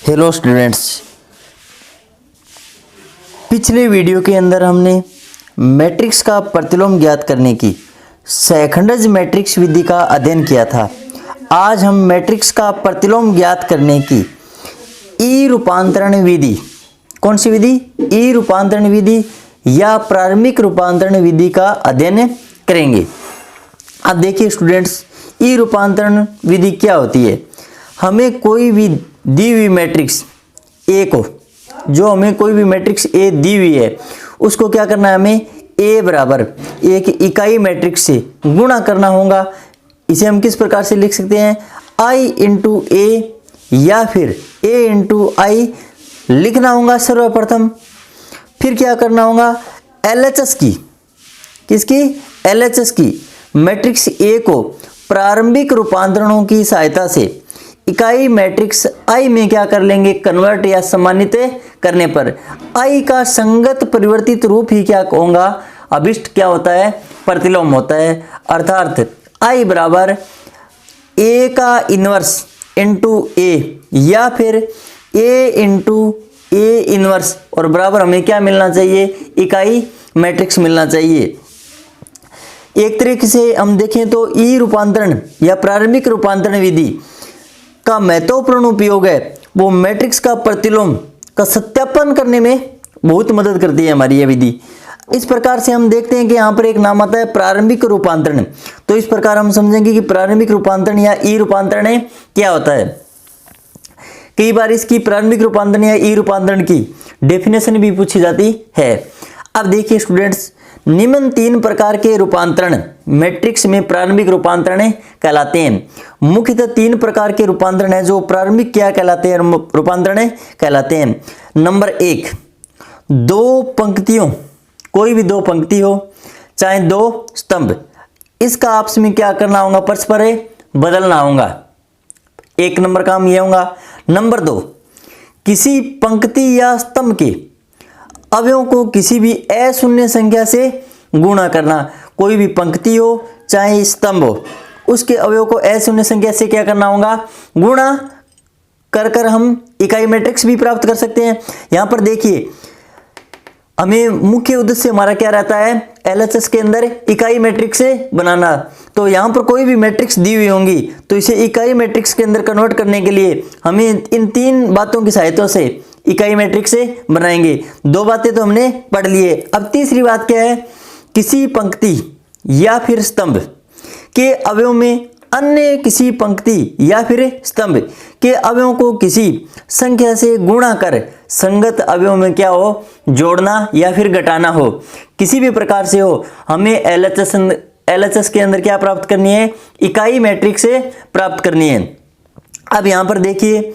Hello students, पिछले video के अंदर हमने मैट्रिक्स का प्रतिलोम ज्ञात करने की सैकंडज मैट्रिक्स विधि का अध्ययन किया था। आज हम मैट्रिक्स का प्रतिलोम ज्ञात करने की ई रूपांतरण विधि, कौन सी विधि? ई रूपांतरण विधि या प्रारंभिक रूपांतरण विधि का अध्ययन करेंगे। अब देखिए स्टूडेंट्स, ई रूपांतरण विधि क्या होती है। हमें कोई भी दी हुई मैट्रिक्स ए को, जो हमें कोई भी मैट्रिक्स ए दी हुई है, उसको क्या करना है, हमें ए बराबर एक इकाई मैट्रिक्स से गुणा करना होगा। इसे हम किस प्रकार से लिख सकते हैं? आई इंटू ए या फिर ए इंटू आई लिखना होगा सर्वप्रथम। फिर क्या करना होगा? एलएचएस की, किसकी? एलएचएस की मैट्रिक्स ए को प्रारंभिक रूपांतरणों की सहायता से इकाई मैट्रिक्स आई में क्या कर लेंगे? कन्वर्ट या सम्मानित करने पर आई का संगत परिवर्तित रूप ही क्या होगा? अभिष्ट क्या होता है? प्रतिलोम होता है। अर्थात आई बराबर ए का इनवर्स इंटू ए या फिर ए इंटू ए इनवर्स, और बराबर हमें क्या मिलना चाहिए? इकाई मैट्रिक्स मिलना चाहिए। एक तरीके से हम देखें तो ई रूपांतरण या प्रारंभिक रूपांतरण विधि का महत्वपूर्ण उपयोग है वो मैट्रिक्स का प्रतिलोम का सत्यापन करने में बहुत मदद करती है हमारी यह विधि। इस प्रकार से हम देखते हैं कि यहाँ पर एक नाम आता है प्रारंभिक रूपांतरण। तो इस प्रकार हम समझेंगे कि प्रारंभिक रूपांतरण या ई रूपांतरण क्या होता है। कई बार इसकी प्रारंभिक रूपांतरण या ई रूपांतरण की डेफिनेशन भी पूछी जाती है। अब देखिए स्टूडेंट्स, निम्न तीन प्रकार के रूपांतरण मैट्रिक्स में प्रारंभिक रूपांतरण कहलाते हैं। मुख्यतः तीन प्रकार के रूपांतरण है जो प्रारंभिक क्या कहलाते हैं? रूपांतरण कहलाते हैं। नंबर एक, दो पंक्तियों, कोई भी दो पंक्ति हो चाहे दो स्तंभ, इसका आपस में क्या करना होगा? परस्पर बदलना होगा। एक नंबर काम यह होगा। नंबर दो, किसी पंक्ति या स्तंभ के अवयवों को किसी भी अशून्य संख्या से गुणा करना। कोई भी पंक्ति हो चाहे स्तंभ हो, उसके अवयव को अशून्य संख्या से क्या करना होगा? गुणा कर हम इकाई मैट्रिक्स भी प्राप्त कर सकते हैं। यहां पर देखिए, हमें मुख्य उद्देश्य हमारा क्या रहता है? एलएचएस के अंदर इकाई मैट्रिक्स बनाना। तो यहां पर कोई भी मैट्रिक्स दी हुई होंगी तो इसे इकाई मैट्रिक्स के अंदर कन्वर्ट करने के लिए हमें इन तीन बातों की सहायता से इकाई मैट्रिक्स बनाएंगे। दो बातें तो हमने पढ़ लिए। अब तीसरी बात क्या है? किसी पंक्ति या फिर स्तंभ के अवयव में अन्य किसी पंक्ति या फिर स्तंभ के अवयवों को किसी संख्या से गुणा कर संगत अवयव में क्या हो? जोड़ना या फिर घटाना हो। किसी भी प्रकार से हो, हमें एलएचएस के अंदर क्या प्राप्त करनी है? इकाई मैट्रिक्स प्राप्त करनी है। अब यहां पर देखिए,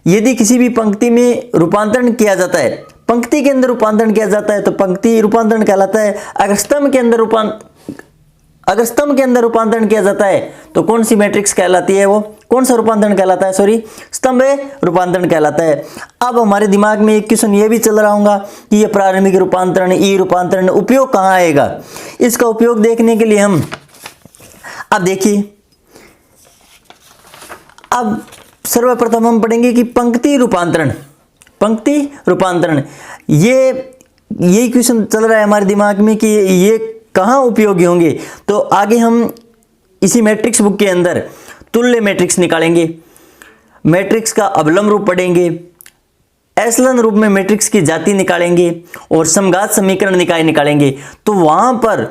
यदि किसी भी पंक्ति में रूपांतरण किया जाता है, पंक्ति के अंदर रूपांतरण किया जाता है तो पंक्ति रूपांतरण कहलाता है। अगर स्तंभ के अंदर रूपांतरण किया जाता है तो कौन सी मैट्रिक्स कहलाती है? वो कौन सा रूपांतरण कहलाता है? सॉरी, स्तंभ रूपांतरण कहलाता है। अब हमारे दिमाग में एक क्वेश्चन ये भी चल रहा होगा कि ये प्रारंभिक रूपांतरण, ई रूपांतरण उपयोग कहाँ आएगा? इसका उपयोग देखने के लिए हम अब देखिए, अब सर्वप्रथम हम पढ़ेंगे कि पंक्ति रूपांतरण, यही क्वेश्चन चल रहा है हमारे दिमाग में कि ये कहाँ उपयोगी होंगे। तो आगे हम इसी मैट्रिक्स बुक के अंदर तुल्य मैट्रिक्स निकालेंगे, मैट्रिक्स का अवलंब रूप पढ़ेंगे, एशलन रूप में मैट्रिक्स की जाति निकालेंगे और समघात समीकरण निकालेंगे। तो वहां पर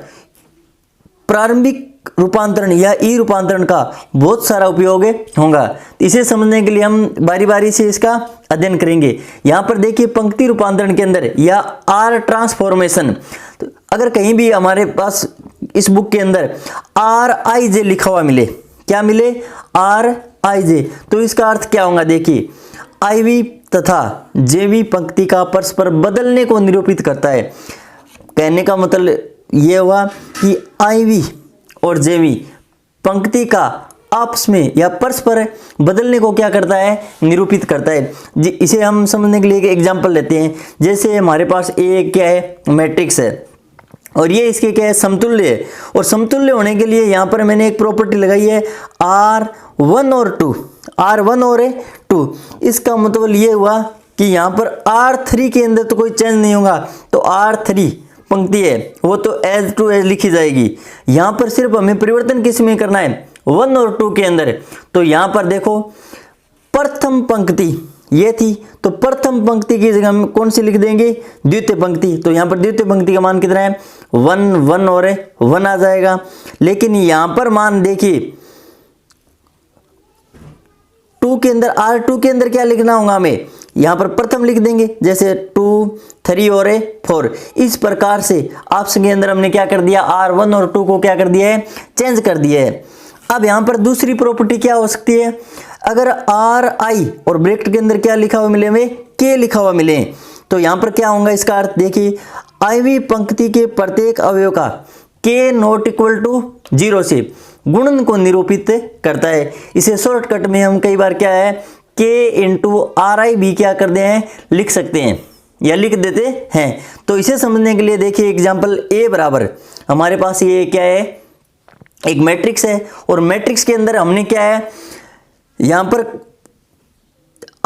प्रारंभिक रूपांतरण या ई रूपांतरण का बहुत सारा उपयोग होगा। इसे समझने के लिए हम बारी बारी से इसका अध्ययन करेंगे। यहां पर देखिए, पंक्ति रूपांतरण के अंदर या आर ट्रांसफॉर्मेशन, तो अगर कहीं भी हमारे पास इस बुक के अंदर आर आई जे लिखा हुआ मिले, क्या मिले? आर आई जे, तो इसका अर्थ क्या होगा? देखिए, आई वी तथा जे वी पंक्ति का परस्पर बदलने को निरूपित करता है। कहने का मतलब यह हुआ कि आई वी और जेवी पंक्ति का आपस में या परस्पर बदलने को क्या करता है? निरूपित करता है। इसे हम समझने के लिए एक एग्जांपल लेते हैं। जैसे हमारे पास ए क्या है? मैट्रिक्स है। और ये इसके क्या है, समतुल्य है। और समतुल्य होने के लिए यहाँ पर मैंने एक प्रॉपर्टी लगाई है R1 और 2, R1 और 2। इसका मतलब ये हुआ कि यहाँ पर R3 के अंदर तो कोई चेंज नहीं होगा, तो R3 पंक्ति है वो तो एज टू एज लिखी जाएगी। यहाँ पर सिर्फ हमें परिवर्तन किस में करना है, 1 और 2 के अंदर। तो यहाँ पर देखो प्रथम पंक्ति ये थी, तो प्रथम पंक्ति की जगह हम कौन सी लिख देंगे, द्वितीय पंक्ति। तो यहाँ पर द्वितीय पंक्ति का मान कितना है, 1 1 और 1 आ जाएगा। लेकिन यहाँ पर मान देखिए 2 के अंदर, R2 के अंदर क्या लिखना होगा हमें, यहाँ पर प्रथम लिख देंगे, जैसे 2 3 और 4। इस प्रकार से ऑप्शन के अंदर हमने क्या कर दिया, R1 और 2 को क्या कर दिया है, चेंज कर दिया है। अब यहाँ पर दूसरी प्रॉपर्टी क्या हो सकती है, अगर RI और ब्रैकेट के अंदर क्या लिखा हुआ मिले, हमें K लिखा हुआ मिले, तो यहाँ पर क्या होगा, इसका अर्थ देखिए IV पंक्ति के प्रत्येक अवयव का K नॉट इक्वल टू 0 से गुणन को निरूपित करता है। इसे शॉर्टकट में हम कई बार क्या है, K इंटू RI भी क्या करते हैं, लिख सकते हैं या लिख देते हैं। तो इसे समझने के लिए देखिए एग्जाम्पल A बराबर, हमारे पास ये क्या है, एक मैट्रिक्स है, और मैट्रिक्स के अंदर हमने क्या है, यहां पर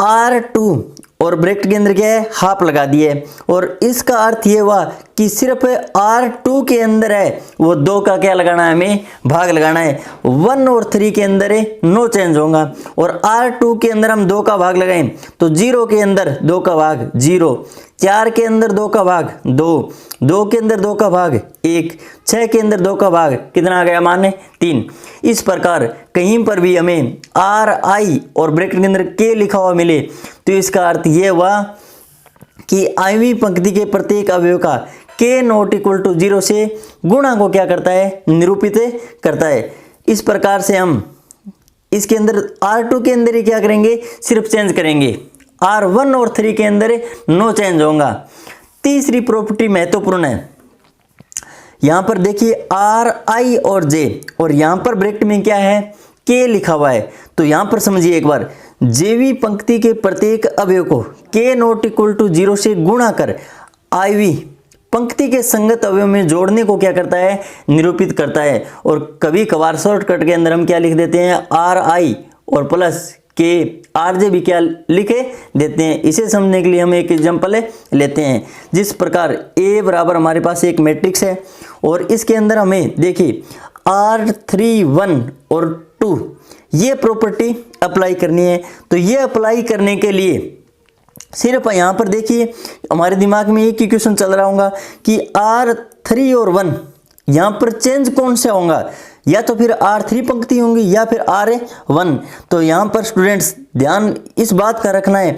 R2 और ब्रैकेट के अंदर क्या है, हाफ लगा दिए। और इसका अर्थ ये हुआ कि सिर्फ R2 के अंदर है वो 2 का क्या लगाना है, हमें भाग लगाना है। 1 और 3 के अंदर है नो चेंज होगा, और R2 के अंदर हम 2 का भाग लगाएं तो 0 के अंदर 2 का भाग 0, 4 के अंदर 2 का भाग 2, 2 के अंदर 2 का भाग 1, 6 के अंदर 2 का भाग कितना आ गया, मान 3। इस प्रकार कहीं पर भी हमें RI और ब्रैकेट के अंदर K लिखा हुआ मिले तो इसका अर्थ ये हुआ कि IV पंक्ति के प्रत्येक अवयव का K नॉट इक्वल टू 0 से गुणा को क्या करता है, निरूपित करता है। इस प्रकार से हम इसके अंदर R2 के अंदर ही क्या करेंगे, सिर्फ चेंज करेंगे, R1 और 3 के अंदर नो चेंज होगा। तीसरी प्रॉपर्टी महत्वपूर्ण है, यहां पर देखिए RI और J, और यहां पर ब्रैकेट में क्या है, K लिखा हुआ है। तो यहां पर समझिए एक बार, जेवी पंक्ति के प्रत्येक अवयव को K नॉट इक्वल टू 0 से गुणा कर IV पंक्ति के संगत अवयव में जोड़ने को क्या करता है, निरूपित करता है। और कभी कभार शॉर्टकट के अंदर हम क्या लिख देते हैं, RI और प्लस K RJ भी क्या लिखे देते हैं। इसे समझने के लिए हम एक एग्जांपल लेते हैं, जिस प्रकार A बराबर हमारे पास एक मैट्रिक्स है और इसके अंदर हमें देखिए R3 1 और 2 ये प्रॉपर्टी अप्लाई करनी है। तो ये अप्लाई करने के लिए सिर्फ यहाँ पर देखिए हमारे दिमाग में एक ही क्वेश्चन चल रहा होगा कि R3 और 1 यहाँ पर चेंज कौन सा होगा, या तो फिर R3 पंक्ति होंगी या फिर R1। तो यहाँ पर स्टूडेंट्स ध्यान इस बात का रखना है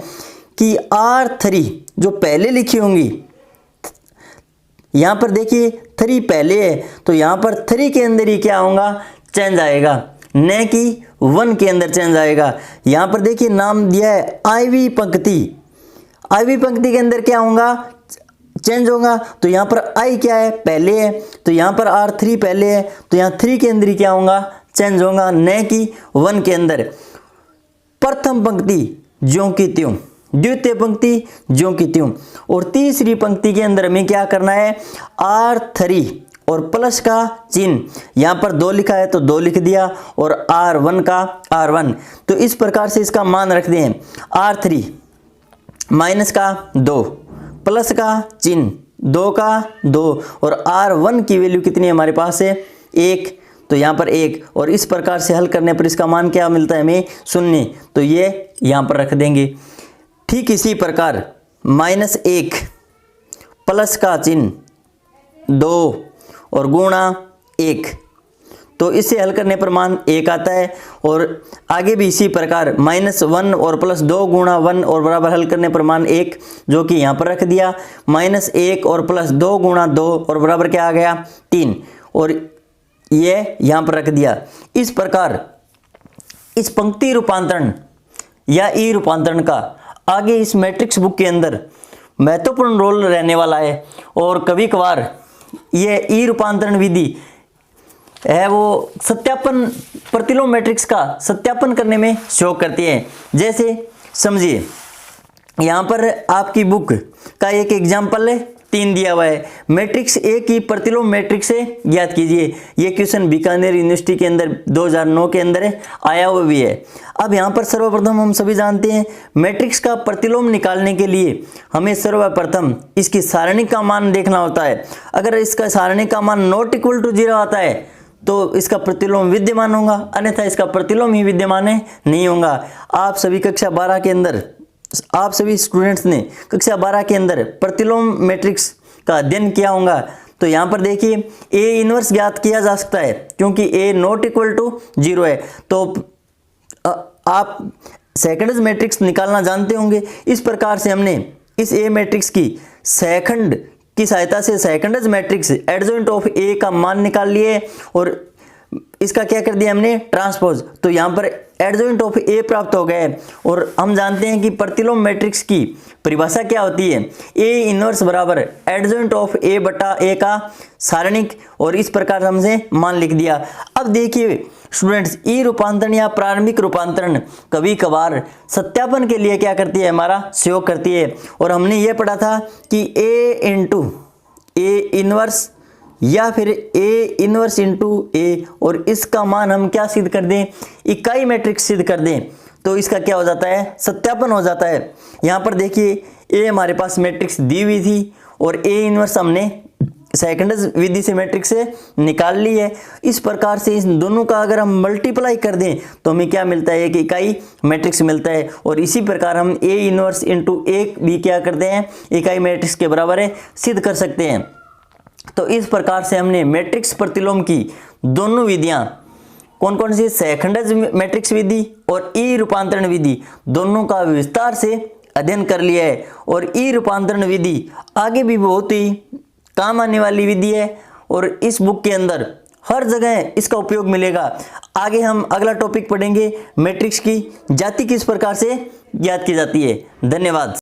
कि R3 जो पहले लिखी होंगी, यहाँ पर देखिए 3 पहले है तो यहाँ पर 3 के अंदर ही क्या होगा, चेंज आएगा, न कि 1 के अंदर चेंज आएगा। यहाँ पर देखिए नाम दिया है IV पंक्ति, IV पंक्ति के अंदर क्या होगा, चेंज होगा। तो यहाँ पर I क्या है, पहले है, तो यहाँ पर R3 पहले है तो यहाँ 3 के अंदर ही क्या होगा, चेंज होगा, न कि 1 के अंदर। प्रथम पंक्ति ज्यों की त्यों, द्वितीय पंक्ति ज्यों की त्यों, और तीसरी पंक्ति के अंदर हमें क्या करना है, R3 और प्लस का चिन्ह, यहाँ पर 2 लिखा है तो 2 लिख दिया, और R1 का R1। तो इस प्रकार से इसका मान रख दें, R3 माइनस का 2, प्लस का चिन्ह 2 का 2, और R1 की वैल्यू कितनी हमारे पास है, 1, तो यहाँ पर 1। और इस प्रकार से हल करने पर इसका मान क्या मिलता है हमें, 0। तो ये यहाँ पर रख देंगे। ठीक इसी प्रकार -1 प्लस का चिन्ह 2 और गुणा 1, तो इसे हल करने पर मान 1 आता है। और आगे भी इसी प्रकार -1 और प्लस 2 गुणा 1 और बराबर हल करने पर मान 1, जो कि यहाँ पर रख दिया। -1 और प्लस 2 गुणा 2 और बराबर क्या आ गया, 3, और ये यहाँ पर रख दिया। इस प्रकार इस पंक्ति रूपांतरण या ई रूपांतरण का आगे इस मैट्रिक्स बुक के अंदर महत्वपूर्ण रोल रहने वाला है। और कभी कभार ये ई रूपांतरण विधि है वो सत्यापन, प्रतिलोम मैट्रिक्स का सत्यापन करने में सहयोग करती है। जैसे समझिए यहाँ पर आपकी बुक का एक एग्जाम्पल 3 दिया हुआ है। मैट्रिक्स ए की प्रतिलोम मैट्रिक्स से ज्ञात कीजिए। ये क्वेश्चन बीकानेर यूनिवर्सिटी के अंदर 2009 के अंदर आया हुआ भी है। अब यहाँ पर सर्वप्रथम हम सभी जानते हैं मैट्रिक्स का प्रतिलोम निकालने के लिए हमें सर्वप्रथम इसकी सारणी का मान देखना होता है। अगर इसका सारणी का मान नॉट इक्वल टू 0 आता है तो इसका प्रतिलोम विद्यमान होगा, अन्यथा इसका प्रतिलोम ही विद्यमान नहीं होगा। आप सभी कक्षा 12 के अंदर, आप सभी स्टूडेंट्स ने कक्षा 12 के अंदर प्रतिलोम मैट्रिक्स का अध्ययन किया होगा। तो यहाँ पर देखिए ए इनवर्स ज्ञात किया जा सकता है क्योंकि ए नॉट इक्वल टू 0 है। तो आप सेकंड मैट्रिक्स निकालना जानते होंगे। इस प्रकार से हमने इस ए मैट्रिक्स की सेकंड की सहायता से सेकंड मैट्रिक्स एडजॉइंट ऑफ ए का मान निकाल लिए और इसका क्या कर दिया हमने, ट्रांसपोज। तो यहाँ पर एडजॉइंट ऑफ ए प्राप्त हो गए। और हम जानते हैं कि प्रतिलोम मैट्रिक्स की परिभाषा क्या होती है, ए इनवर्स बराबर एडजॉइंट ऑफ ए बटा ए का सारणिक, और इस प्रकार हमसे मान लिख दिया। अब देखिए स्टूडेंट्स, ई रूपांतरण या प्रारंभिक रूपांतरण कभी कभार सत्यापन के लिए क्या करती है, हमारा सहयोग करती है। और हमने ये पढ़ा था कि ए इंटू ए इनवर्स या फिर ए इनवर्स इंटू ए, और इसका मान हम क्या सिद्ध कर दें, इकाई मैट्रिक्स सिद्ध कर दें, तो इसका क्या हो जाता है, सत्यापन हो जाता है। यहाँ पर देखिए ए हमारे पास मैट्रिक्स दी हुई थी और ए इनवर्स हमने सेकंड विधि से मैट्रिक्स से निकाल ली है। इस प्रकार से इन दोनों का अगर हम मल्टीप्लाई कर दें तो हमें क्या मिलता है, एक इकाई मैट्रिक्स मिलता है। और इसी प्रकार हम ए इनवर्स इंटू ए भी क्या करते हैं, इकाई मैट्रिक्स के बराबर है, सिद्ध कर सकते हैं। तो इस प्रकार से हमने मैट्रिक्स प्रतिलोम की दोनों विधियां कौन कौन सी, सेकंड मैट्रिक्स विधि और ई रूपांतरण विधि, दोनों का विस्तार से अध्ययन कर लिया है। और ई रूपांतरण विधि आगे भी बहुत ही काम आने वाली विधि है और इस बुक के अंदर हर जगह इसका उपयोग मिलेगा। आगे हम अगला टॉपिक पढ़ेंगे, मैट्रिक्स की जाति किस प्रकार से ज्ञात की जाती है। धन्यवाद।